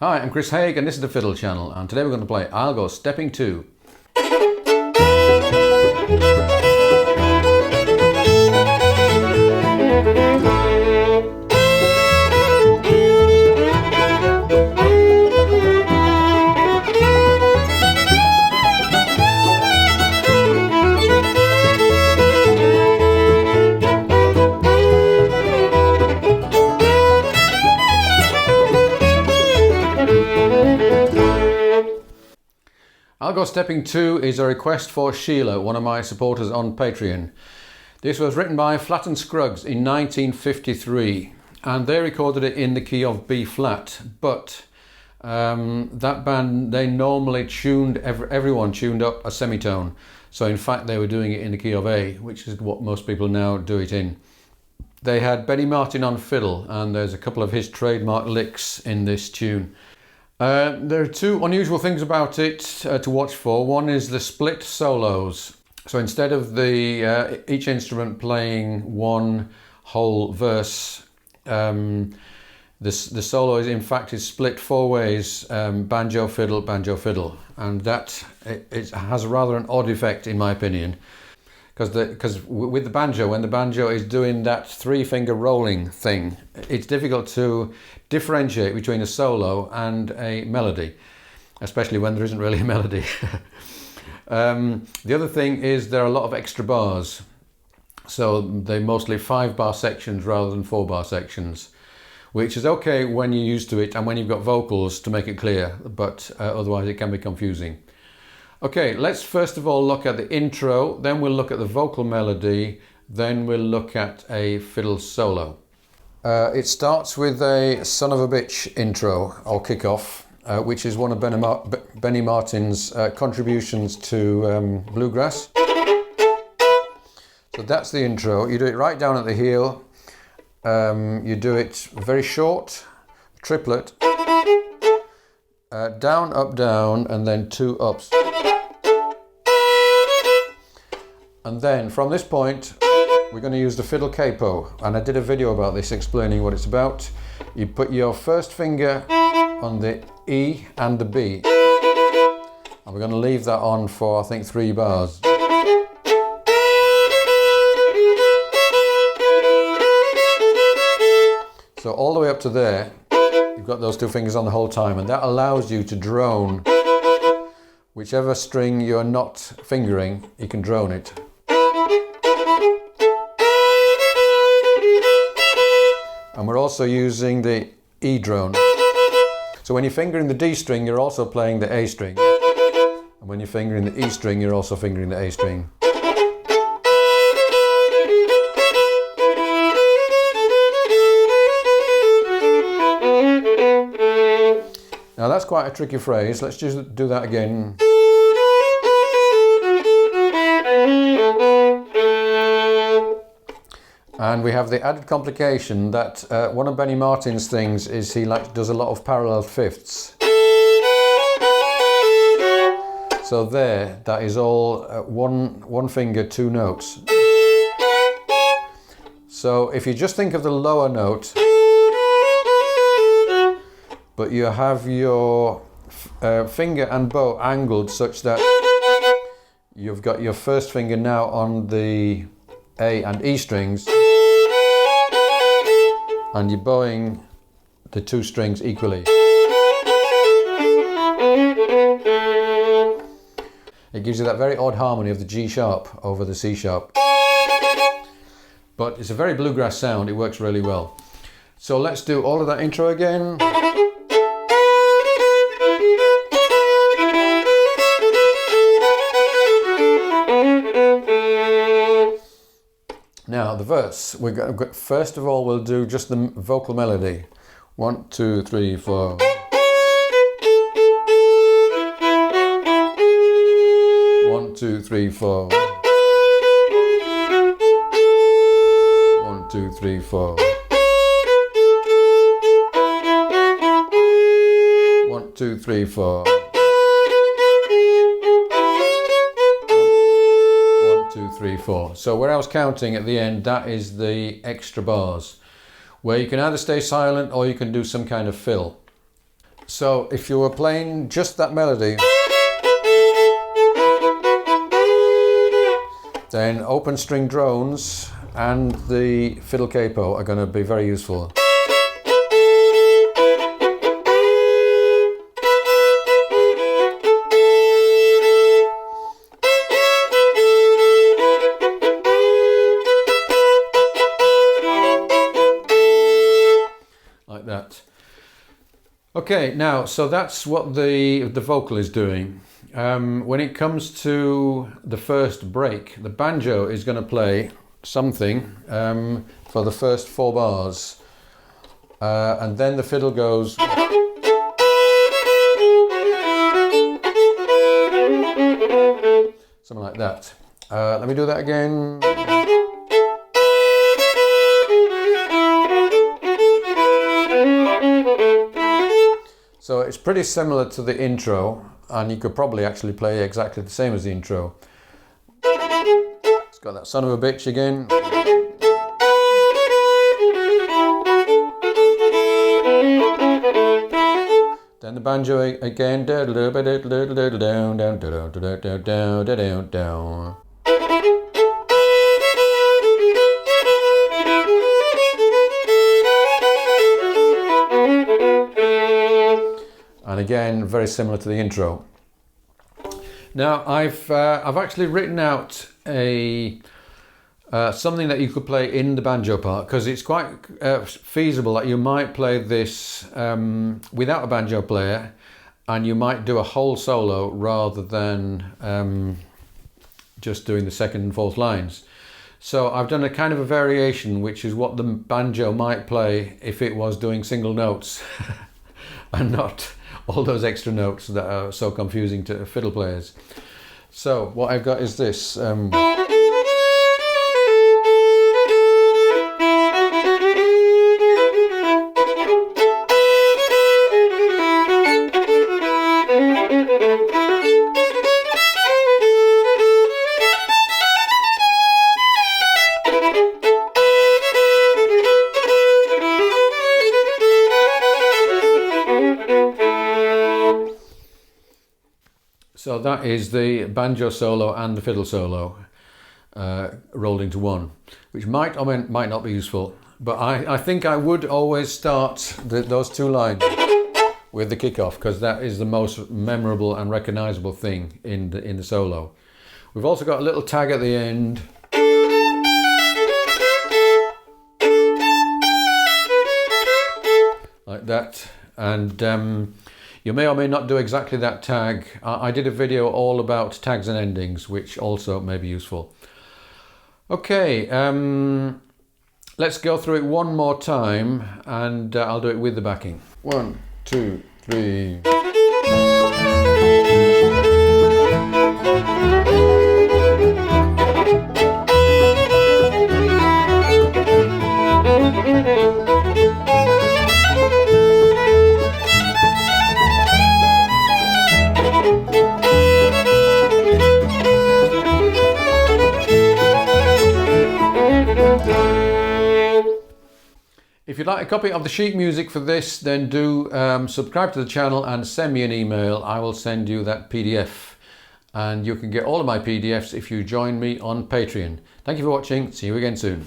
Hi, I'm Chris Haigh and this is the Fiddle channel, and today we're going to play I'll Go Stepping 2. I'll Go Stepping 2 is a request for Sheila, one of my supporters on Patreon. This was written by Flatt and Scruggs in 1953 and they recorded it in the key of B flat, but that band, they normally tuned, everyone tuned up a semitone. So in fact they were doing it in the key of A, which is what most people now do it in. They had Benny Martin on fiddle and there's a couple of his trademark licks in this tune. There are two unusual things about it to watch for. One is the split solos. So instead of each instrument playing one whole verse, the solo is in fact split four ways: banjo, fiddle, and that it has rather an odd effect in my opinion. Because with the banjo, when the banjo is doing that three-finger rolling thing, it's difficult to differentiate between a solo and a melody, especially when there isn't really a melody. The other thing is there are a lot of extra bars, so they're mostly 5-bar sections rather than 4-bar sections, which is okay when you're used to it and when you've got vocals to make it clear, but otherwise it can be confusing. Okay, let's first of all look at the intro, then we'll look at the vocal melody, then we'll look at a fiddle solo. It starts with a son of a bitch intro, or kick-off, which is one of Benny Martin's contributions to Bluegrass. So that's the intro. You do it right down at the heel. You do it very short, triplet, down, up, down, and then 2 ups. And then from this point, we're going to use the fiddle capo. And I did a video about this explaining what it's about. You put your first finger on the E and the B. And we're going to leave that on for, I think, 3 bars. So all the way up to there, you've got those 2 fingers on the whole time, and that allows you to drone. Whichever string you're not fingering, you can drone it. And we're also using the E drone. So when you're fingering the D string, you're also playing the A string. And when you're fingering the E string, you're also fingering the A string. Now that's quite a tricky phrase. Let's just do that again. And we have the added complication that one of Benny Martin's things is he does a lot of parallel fifths. So there, that is all one finger, 2 notes. So if you just think of the lower note, but you have your finger and bow angled such that you've got your first finger now on the A and E strings, and you're bowing the 2 strings equally. It gives you that very odd harmony of the G sharp over the C sharp. But it's a very bluegrass sound, it works really well. So let's do all of that intro again. Now the verse, first of all we'll do just the vocal melody. 1, 2, 3, 4. 1, 2, 3, 4. 1, 2, 3, 4. 1, 2, 3, 4. 2, 3, 4. So where I was counting at the end, that is the extra bars, where you can either stay silent or you can do some kind of fill. So So if you were playing just that melody, then open string drones and the fiddle capo are going to be very useful. Like that. Okay, now, so that's what the vocal is doing. When it comes to the first break, the banjo is going to play something for the first 4 bars, and then the fiddle goes. Something like that. Let me do that again. So it's pretty similar to the intro, and you could probably actually play exactly the same as the intro. It's got that son of a bitch again. Then the banjo again. And again, very similar to the intro. Now, I've actually written out a something that you could play in the banjo part, because it's quite feasible that you might play this without a banjo player, and you might do a whole solo rather than just doing the second and fourth lines. So I've done a kind of a variation, which is what the banjo might play if it was doing single notes and not all those extra notes that are so confusing to fiddle players. So what I've got is this. So that is the banjo solo and the fiddle solo rolled into one, which might or might not be useful. But I think I would always start those 2 lines with the kickoff, because that is the most memorable and recognizable thing in the solo. We've also got a little tag at the end. Like that. And you may or may not do exactly that tag. I did a video all about tags and endings, which also may be useful. Okay, let's go through it one more time, and I'll do it with the backing. 1, 2, 3. If you'd like a copy of the sheet music for this, then do subscribe to the channel and send me an email. I will send you that PDF. And you can get all of my PDFs if you join me on Patreon. Thank you for watching. See you again soon.